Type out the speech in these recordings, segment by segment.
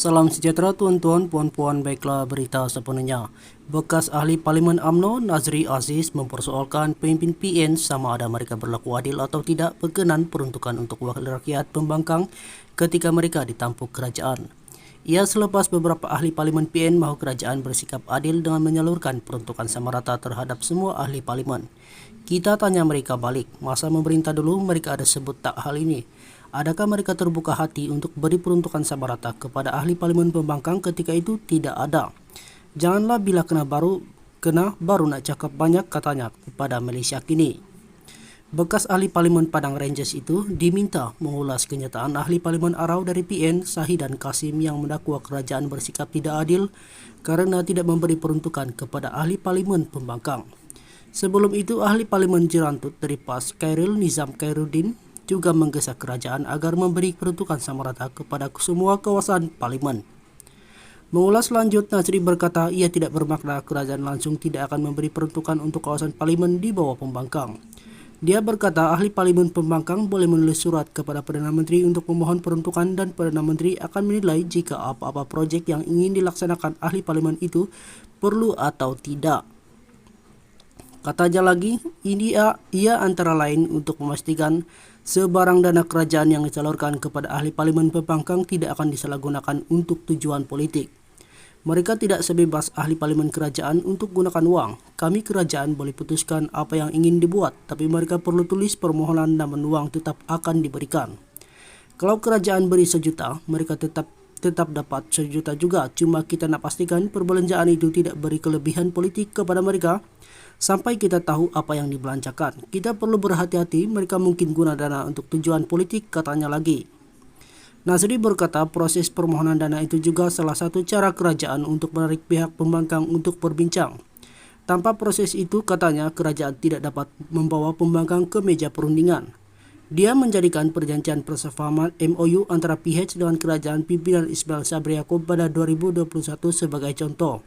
Salam sejahtera tuan-tuan, puan-puan, baiklah berita sepenuhnya. Bekas ahli Parlimen UMNO Nazri Aziz mempersoalkan pemimpin PN sama ada mereka berlaku adil atau tidak berkenan peruntukan untuk wakil rakyat pembangkang ketika mereka ditampuk kerajaan. Ia selepas beberapa ahli Parlimen PN mahu kerajaan bersikap adil dengan menyalurkan peruntukan sama rata terhadap semua ahli Parlimen. Kita tanya mereka balik, masa memerintah dulu mereka ada sebut tak hal ini? Adakah mereka terbuka hati untuk beri peruntukan sama rata kepada ahli Parlimen pembangkang ketika itu? Tidak ada. Janganlah bila kena baru nak cakap banyak, katanya kepada Malaysia Kini. Bekas ahli Parlimen Padang Ranges itu diminta mengulas kenyataan ahli Parlimen Arau dari PN Sahid dan Kasim yang mendakwa kerajaan bersikap tidak adil kerana tidak memberi peruntukan kepada ahli Parlimen pembangkang. Sebelum itu, ahli Parlimen Jerantut dari PAS Khairil Nizam Khairuddin juga menggesa kerajaan agar memberi peruntukan sama rata kepada semua kawasan Parlimen. Mengulas lanjut, Nazri berkata ia tidak bermakna kerajaan langsung tidak akan memberi peruntukan untuk kawasan Parlimen di bawah pembangkang. Dia berkata ahli Parlimen pembangkang boleh menulis surat kepada Perdana Menteri untuk memohon peruntukan dan Perdana Menteri akan menilai jika apa-apa projek yang ingin dilaksanakan ahli Parlimen itu perlu atau tidak. Katanya lagi, ia antara lain untuk memastikan sebarang dana kerajaan yang disalurkan kepada ahli Parlimen pembangkang tidak akan disalahgunakan untuk tujuan politik. Mereka tidak sebebas ahli Parlimen kerajaan untuk gunakan wang. Kami kerajaan boleh putuskan apa yang ingin dibuat, tapi mereka perlu tulis permohonan dan wang tetap akan diberikan. Kalau kerajaan beri 1 juta, mereka tetap dapat 1 juta juga. Cuma kita nak pastikan perbelanjaan itu tidak beri kelebihan politik kepada mereka sampai kita tahu apa yang dibelanjakan. Kita perlu berhati-hati, mereka mungkin guna dana untuk tujuan politik, katanya lagi. Nazri berkata proses permohonan dana itu juga salah satu cara kerajaan untuk menarik pihak pembangkang untuk berbincang. Tanpa proses itu, katanya, kerajaan tidak dapat membawa pembangkang ke meja perundingan. Dia menjadikan perjanjian persefahaman MOU antara PH dengan kerajaan pimpinan Ismail Sabri Yaakob pada 2021 sebagai contoh.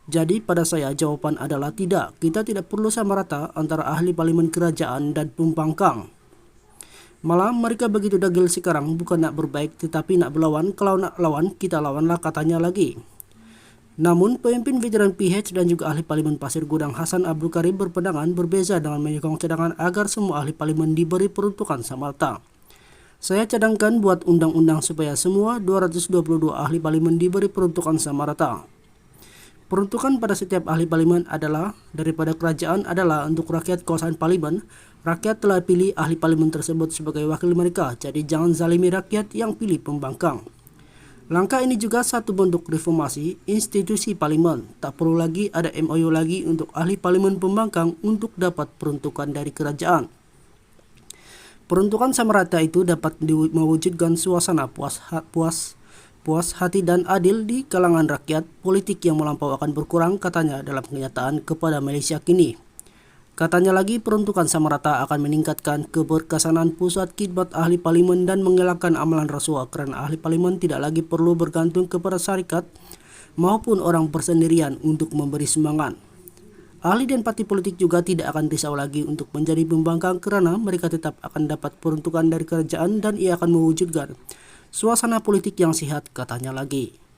Jadi pada saya jawapan adalah tidak, kita tidak perlu sama rata antara ahli Parlimen kerajaan dan pembangkang. Malah mereka begitu dagil sekarang, bukan nak berbaik tetapi nak berlawan. Kalau nak lawan, kita lawanlah, katanya lagi. Namun pemimpin veteran PH dan juga ahli Parlimen Pasir Gudang Hasan Abdul Karim berpandangan berbeza dengan menyokong cadangan agar semua ahli Parlimen diberi peruntukan sama rata. Saya cadangkan buat undang-undang supaya semua 222 ahli Parlimen diberi peruntukan sama rata. Peruntukan pada setiap ahli Parlimen adalah daripada kerajaan adalah untuk rakyat kawasan Parlimen. Rakyat telah pilih ahli Parlimen tersebut sebagai wakil mereka, jadi jangan zalimi rakyat yang pilih pembangkang. Langkah ini juga satu bentuk reformasi institusi Parlimen. Tak perlu lagi ada MOU lagi untuk ahli Parlimen pembangkang untuk dapat peruntukan dari kerajaan. Peruntukan sama rata itu dapat mewujudkan suasana puas hati dan adil di kalangan rakyat. Politik yang melampau akan berkurang, katanya dalam kenyataan kepada Malaysia Kini. Katanya lagi peruntukan sama rata akan meningkatkan keberkesanan pusat khidmat ahli Parlimen dan mengelakkan amalan rasuah kerana ahli Parlimen tidak lagi perlu bergantung kepada syarikat maupun orang bersendirian untuk memberi sumbangan. Ahli dan parti politik juga tidak akan risau lagi untuk menjadi pembangkang kerana mereka tetap akan dapat peruntukan dari kerajaan dan ia akan mewujudkan suasana politik yang sihat, katanya lagi.